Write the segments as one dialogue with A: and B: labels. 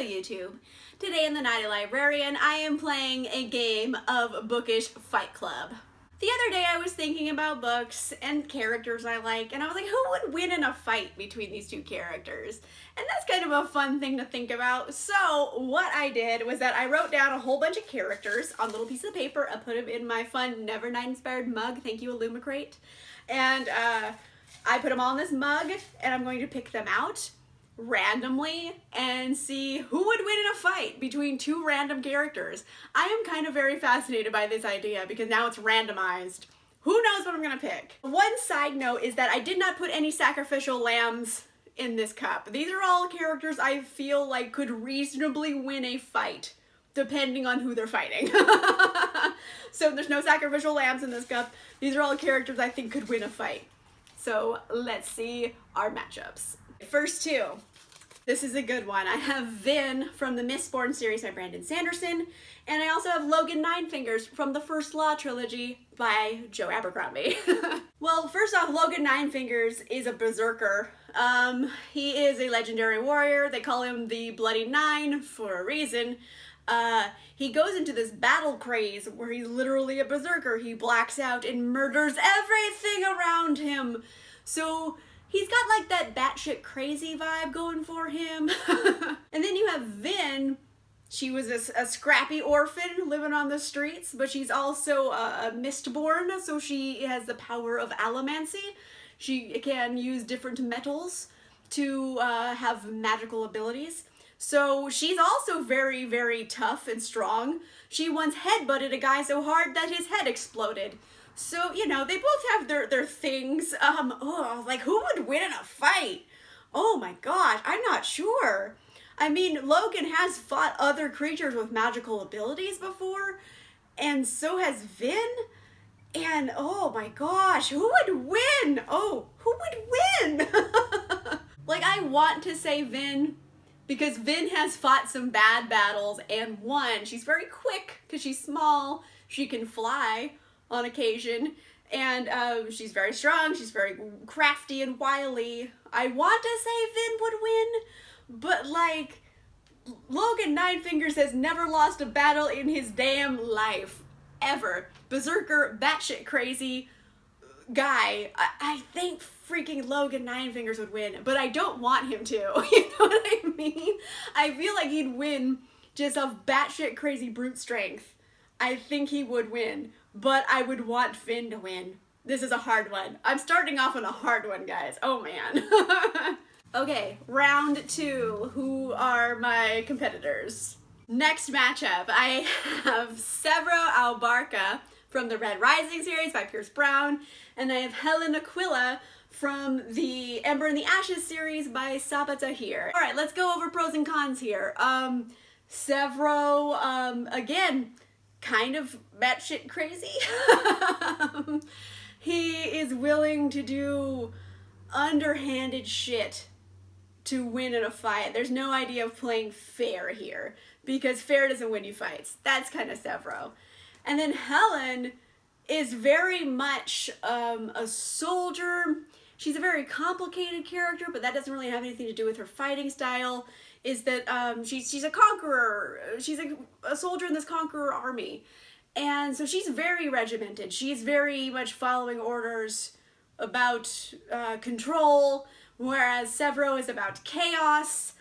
A: Hello YouTube! Today in the Night Librarian, I am playing a game of Bookish Fight Club. The other day I was thinking about books and characters I like, and I was like, who would win in a fight between these two characters? And that's kind of a fun thing to think about. So what I did was that I wrote down a whole bunch of characters on little pieces of paper. I put them in my fun Never Night inspired mug. Thank you, Illumicrate. And I put them all in this mug, and I'm going to pick them out randomly and see who would win in a fight between two random characters. I am kind of very fascinated by this idea because now it's randomized. Who knows what I'm gonna pick? One side note is that I did not put any sacrificial lambs in this cup. These are all characters I feel like could reasonably win a fight depending on who they're fighting. So there's no sacrificial lambs in this cup. These are all characters I think could win a fight. So let's see our matchups. First two. This is a good one. I have Vin from the Mistborn series by Sanderson, and I also have Logen Ninefingers from the First Law trilogy by Joe Abercrombie. Well, first off, Logen Ninefingers is a berserker. He is a legendary warrior. They call him the Bloody Nine for a reason. He goes into this battle craze where he's literally a berserker. He blacks out and murders everything around him. So he's got like that batshit crazy vibe going for him. And then you have Vin. She was a scrappy orphan living on the streets, but she's also a Mistborn, so she has the power of allomancy. She can use different metals to have magical abilities. So she's also very, very tough and strong. She once headbutted a guy so hard that his head exploded. So, you know, they both have their things. Like, who would win in a fight? Oh my gosh, I'm not sure. I mean, Logen has fought other creatures with magical abilities before, and so has Vin. And oh my gosh, who would win? Oh, who would win? Like, I want to say Vin, because Vin has fought some bad battles and won. She's very quick because she's small. She can fly on occasion, and she's very strong, she's very crafty and wily. I want to say Vin would win, but like, Logen Ninefingers has never lost a battle in his damn life, ever. Berserker, batshit crazy guy. I think freaking Logen Ninefingers would win, but I don't want him to, you know what I mean? I feel like he'd win just off batshit crazy brute strength. I think he would win, but I would want Vin to win. This is a hard one. I'm starting off on a hard one, guys. Oh man. Okay, round two. Who are my competitors? Next matchup, I have Sevro Barca from the Red Rising series by Pierce Brown, and I have Helene Aquilla from the Ember and the Ashes series by Sabaa Tahir. All right, let's go over pros and cons here. Sevro, again, kind of batshit crazy. He is willing to do underhanded shit to win in a fight. There's no idea of playing fair here, because fair doesn't win you fights. That's kind of Sevro. And then Helen is very much a soldier. She's a very complicated character, but that doesn't really have anything to do with her fighting style. Is that she's a conqueror. She's a soldier in this conqueror army. And so she's very regimented. She's very much following orders about control, whereas Sevro is about chaos.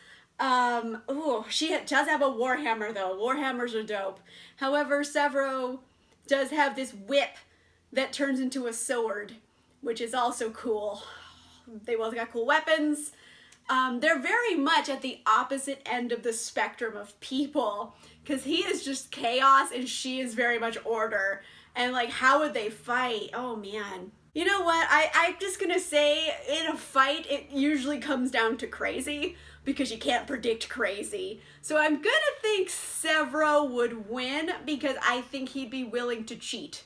A: She does have a warhammer though. Warhammers are dope. However, Sevro does have this whip that turns into a sword, which is also cool. They both got cool weapons. They're very much at the opposite end of the spectrum of people, because he is just chaos and she is very much order. And like, how would they fight? Oh man. You know what? I'm just gonna say, in a fight, it usually comes down to crazy, because you can't predict crazy. So I'm gonna think Sevro would win, because I think he'd be willing to cheat.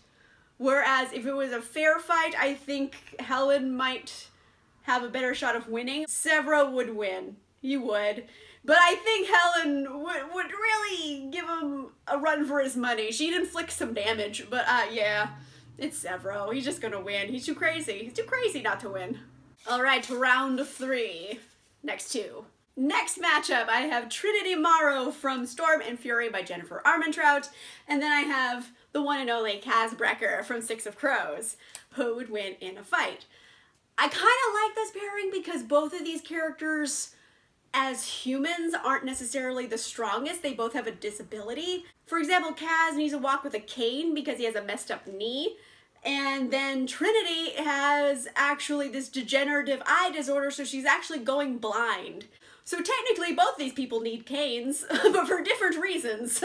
A: Whereas if it was a fair fight, I think Helen might have a better shot of winning. Sevro would win. You would. But I think Helen would really give him a run for his money. She'd inflict some damage, but yeah, it's Sevro. He's just gonna win. He's too crazy. He's too crazy not to win. All right, round three. Next two. Next matchup, I have Trinity Marrow from Storm and Fury by Jennifer Armentrout, and then I have the one and only Kaz Brekker from Six of Crows, who would win in a fight. I kind of like this pairing because both of these characters as humans aren't necessarily the strongest. They both have a disability. For example, Kaz needs to walk with a cane because he has a messed up knee. And then Trinity has actually this degenerative eye disorder, so she's actually going blind. So technically both these people need canes, but for different reasons.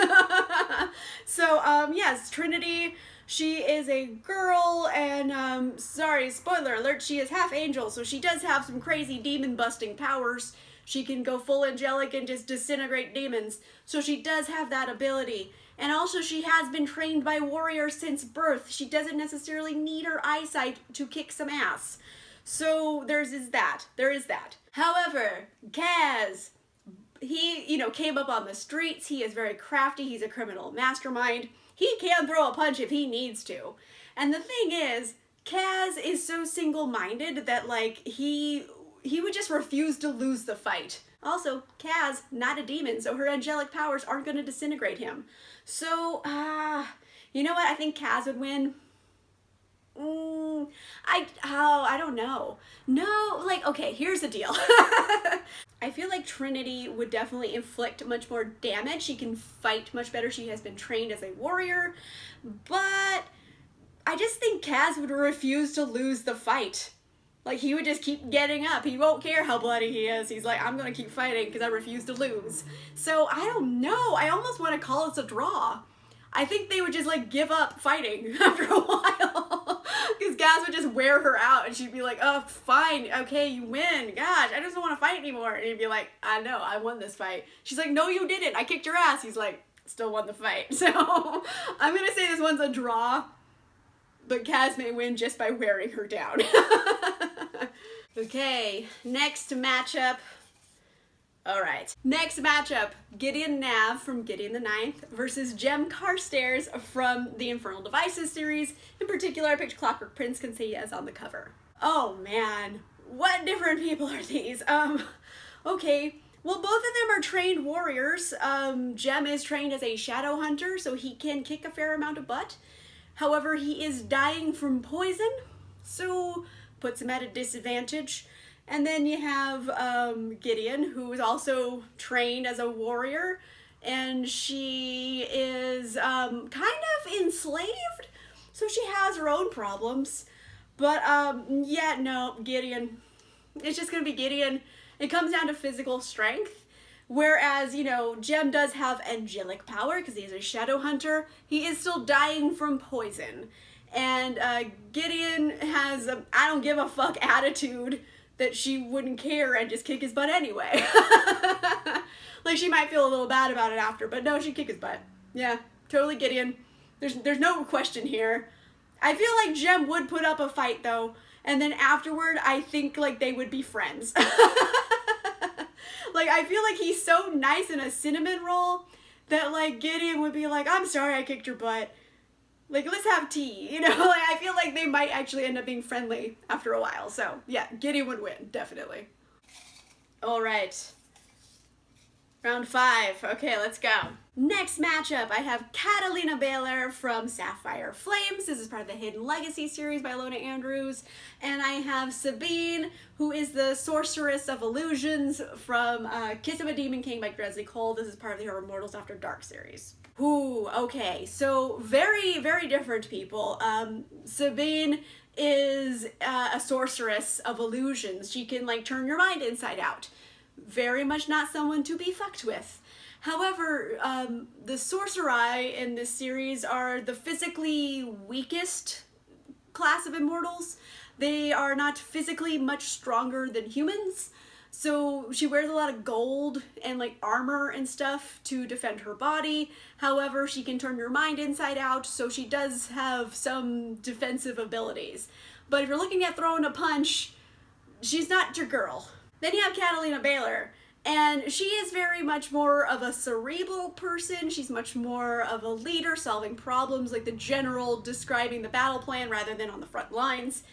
A: So yes, Trinity, she is a girl, and sorry, spoiler alert, she is half angel, so she does have some crazy demon busting powers. She can go full angelic and just disintegrate demons, so she does have that ability. And also she has been trained by warriors since birth. She doesn't necessarily need her eyesight to kick some ass. So there is that. However, Kaz, he, came up on the streets. He is very crafty. He's a criminal mastermind. He can throw a punch if he needs to. And the thing is, Kaz is so single-minded that, like, he would just refuse to lose the fight. Also, Kaz, not a demon, so her angelic powers aren't going to disintegrate him. So, you know what? I think Kaz would win. I don't know. No, like, okay, here's the deal. I feel like Trinity would definitely inflict much more damage. She can fight much better. She has been trained as a warrior. But I just think Kaz would refuse to lose the fight. Like, he would just keep getting up. He won't care how bloody he is. He's like, I'm gonna keep fighting because I refuse to lose. So, I don't know. I almost want to call this a draw. I think they would just, like, give up fighting after a while. Because Kaz would just wear her out and she'd be like, oh, fine, okay, you win. Gosh, I just don't want to fight anymore. And he'd be like, I know, I won this fight. She's like, no, you didn't. I kicked your ass. He's like, still won the fight. So, I'm gonna say this one's a draw. But Kaz may win just by wearing her down. Okay, next matchup. Alright, next matchup, Gideon Nav from Gideon the Ninth versus Gem Carstairs from the Infernal Devices series. In particular, I picked Clockwork Prince because he is on the cover. Oh man, what different people are these? Okay, well, both of them are trained warriors. Gem is trained as a shadow hunter, so he can kick a fair amount of butt. However, he is dying from poison, so puts him at a disadvantage. And then you have Gideon, who is also trained as a warrior, and she is kind of enslaved, so she has her own problems. But yeah, no, Gideon. It's just gonna be Gideon. It comes down to physical strength. Whereas, Gem does have angelic power because he is a shadow hunter. He is still dying from poison. And Gideon has a I don't give a fuck attitude that she wouldn't care and just kick his butt anyway. Like, she might feel a little bad about it after, but no, she'd kick his butt. Yeah, totally Gideon. There's no question here. I feel like Gem would put up a fight, though, and then afterward, I think, like, they would be friends. Like, I feel like he's so nice in a cinnamon roll that, like, Gideon would be like, I'm sorry I kicked your butt. Like, let's have tea, Like, I feel like they might actually end up being friendly after a while. So, yeah, Gideon would win, definitely. All right. Round 5. Okay, let's go. Next matchup, I have Catalina Baylor from Sapphire Flames. This is part of the Hidden Legacy series by Ilona Andrews. And I have Sabine, who is the Sorceress of Illusions from Kiss of a Demon King by Kresley Cole. This is part of the Her Immortals After Dark series. Ooh, okay, so very, very different people. Sabine is a sorceress of illusions. She can, like, turn your mind inside out. Very much not someone to be fucked with. However, the sorcerai in this series are the physically weakest class of immortals. They are not physically much stronger than humans. So she wears a lot of gold and, like, armor and stuff to defend her body. However, she can turn your mind inside out, so she does have some defensive abilities. But if you're looking at throwing a punch, she's not your girl. Then you have Catalina Baylor, and she is very much more of a cerebral person. She's much more of a leader, solving problems, like the general describing the battle plan rather than on the front lines.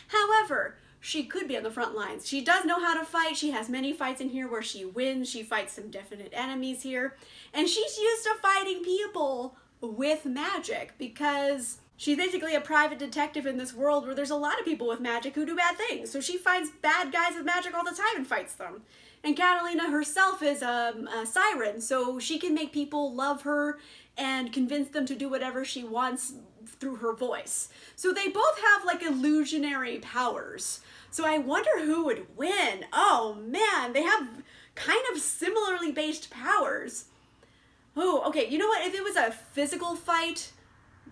A: However, she could be on the front lines. She does know how to fight. She has many fights in here where she wins. She fights some definite enemies here. And she's used to fighting people with magic because she's basically a private detective in this world where there's a lot of people with magic who do bad things. So she finds bad guys with magic all the time and fights them. And Catalina herself is a siren, so she can make people love her and convince them to do whatever she wants through her voice. So they both have like illusionary powers. So I wonder who would win. Oh man, they have kind of similarly based powers. Oh, okay, you know what? If it was a physical fight,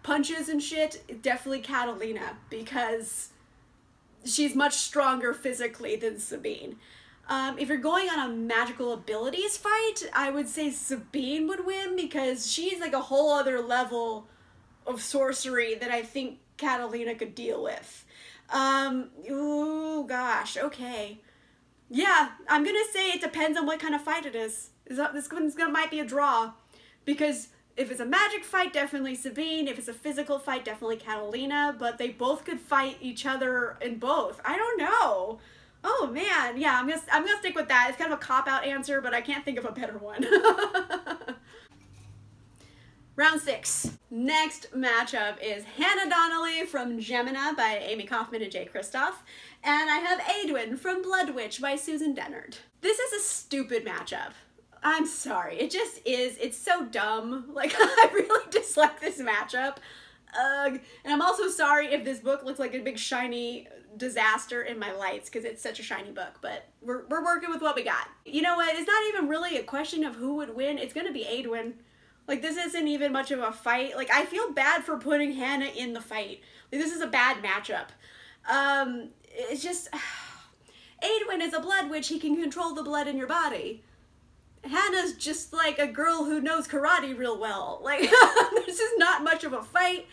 A: punches and shit, definitely Catalina, because she's much stronger physically than Sabine. If you're going on a magical abilities fight, I would say Sabine would win because she's like a whole other level of sorcery that I think Catalina could deal with. Ooh, gosh, okay. Yeah, I'm gonna say it depends on what kind of fight it is. This one's might be a draw, because if it's a magic fight, definitely Sabine. If it's a physical fight, definitely Catalina. But they both could fight each other in both. I don't know. Oh man, yeah, I'm gonna stick with that. It's kind of a cop-out answer, but I can't think of a better one. Round 6. Next matchup is Hannah Donnelly from Gemina by Amy Kaufman and Jay Kristoff. And I have Adwin from Bloodwitch by Susan Dennard. This is a stupid matchup. I'm sorry, it just is. It's so dumb. Like, I really dislike this matchup. Ugh. And I'm also sorry if this book looks like a big shiny disaster in my lights, because it's such a shiny book, but we're working with what we got. You know what? It's not even really a question of who would win. It's gonna be Adwin. Like, this isn't even much of a fight. Like, I feel bad for putting Hannah in the fight. Like, this is a bad matchup. It's just... Adwin is a blood witch. He can control the blood in your body. Hannah's just, like, a girl who knows karate real well. Like, this is not much of a fight.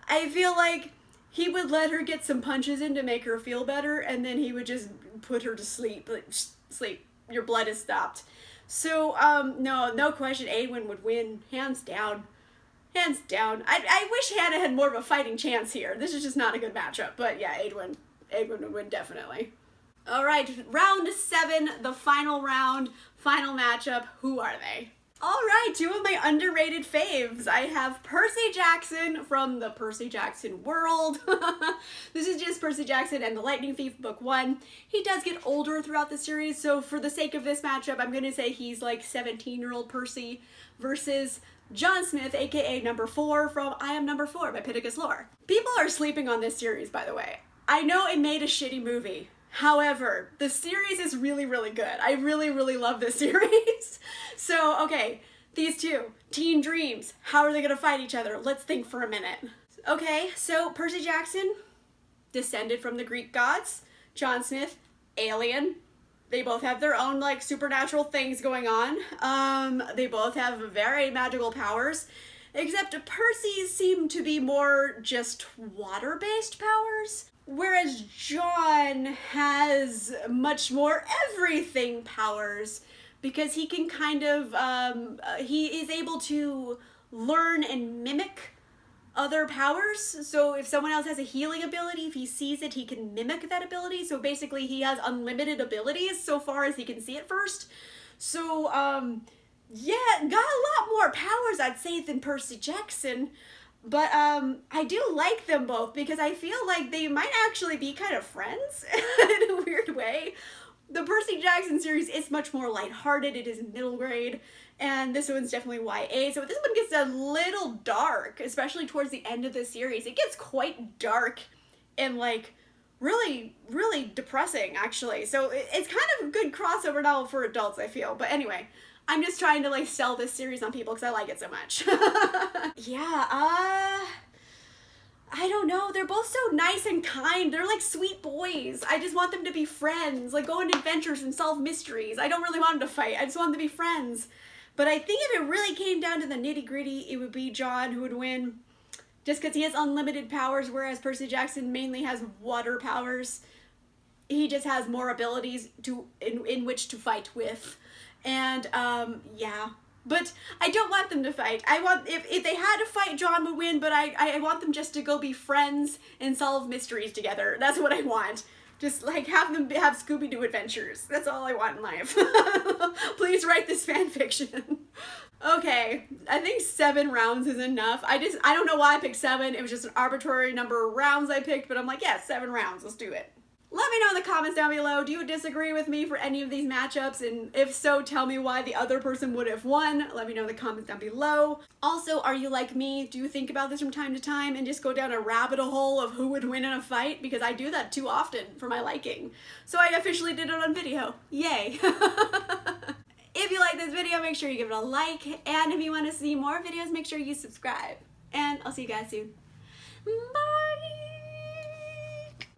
A: I feel like he would let her get some punches in to make her feel better, and then he would just put her to sleep. Like, sleep. Your blood is stopped. So, no question, Adwin would win, hands down. Hands down. I wish Hannah had more of a fighting chance here. This is just not a good matchup, but yeah, Adwin would win, definitely. All right, round 7, the final round, final matchup. Who are they? All right, 2 of my underrated faves. I have Percy Jackson from the Percy Jackson world. This is just Percy Jackson and the Lightning Thief, book 1. He does get older throughout the series, so for the sake of this matchup, I'm going to say he's like 17-year-old Percy versus John Smith, aka number 4 from I Am Number 4 by Pittacus Lore. People are sleeping on this series, by the way. I know it made a shitty movie. However, the series is really, really good. I really, really love this series. So, okay, these two, teen dreams. How are they gonna fight each other? Let's think for a minute. Okay, so Percy Jackson, descended from the Greek gods. John Smith, alien. They both have their own, like, supernatural things going on. They both have very magical powers. Except Percy's seem to be more just water-based powers. Whereas John has much more everything powers, because he can kind of, he is able to learn and mimic other powers. So if someone else has a healing ability, if he sees it, he can mimic that ability. So basically he has unlimited abilities so far as he can see it first. So, yeah, got a lot more powers, I'd say, than Percy Jackson. But I do like them both because I feel like they might actually be kind of friends in a weird way. The Percy Jackson series is much more lighthearted. It is middle grade, and this one's definitely YA. So this one gets a little dark, especially towards the end of the series. It gets quite dark and like really, really depressing, actually. So it's kind of a good crossover novel for adults, I feel. But anyway, I'm just trying to like sell this series on people because I like it so much. Yeah, I don't know. They're both so nice and kind. They're like sweet boys. I just want them to be friends, like go on adventures and solve mysteries. I don't really want them to fight. I just want them to be friends. But I think if it really came down to the nitty gritty, it would be John who would win, just because he has unlimited powers, whereas Percy Jackson mainly has water powers. He just has more abilities in which to fight with. And, yeah. But I don't want them to fight. I want, if they had to fight, John would win, but I want them just to go be friends and solve mysteries together. That's what I want. Just like have them have Scooby-Doo adventures. That's all I want in life. Please write this fan fiction. Okay, I think 7 rounds is enough. I don't know why I picked 7. It was just an arbitrary number of rounds I picked, but I'm like, yeah, 7 rounds, let's do it. Let me know in the comments down below, do you disagree with me for any of these matchups? And if so, tell me why the other person would have won. Let me know in the comments down below. Also, are you like me? Do you think about this from time to time and just go down a rabbit hole of who would win in a fight? Because I do that too often for my liking. So I officially did it on video. Yay. If you like this video, make sure you give it a like. And if you want to see more videos, make sure you subscribe. And I'll see you guys soon. Bye.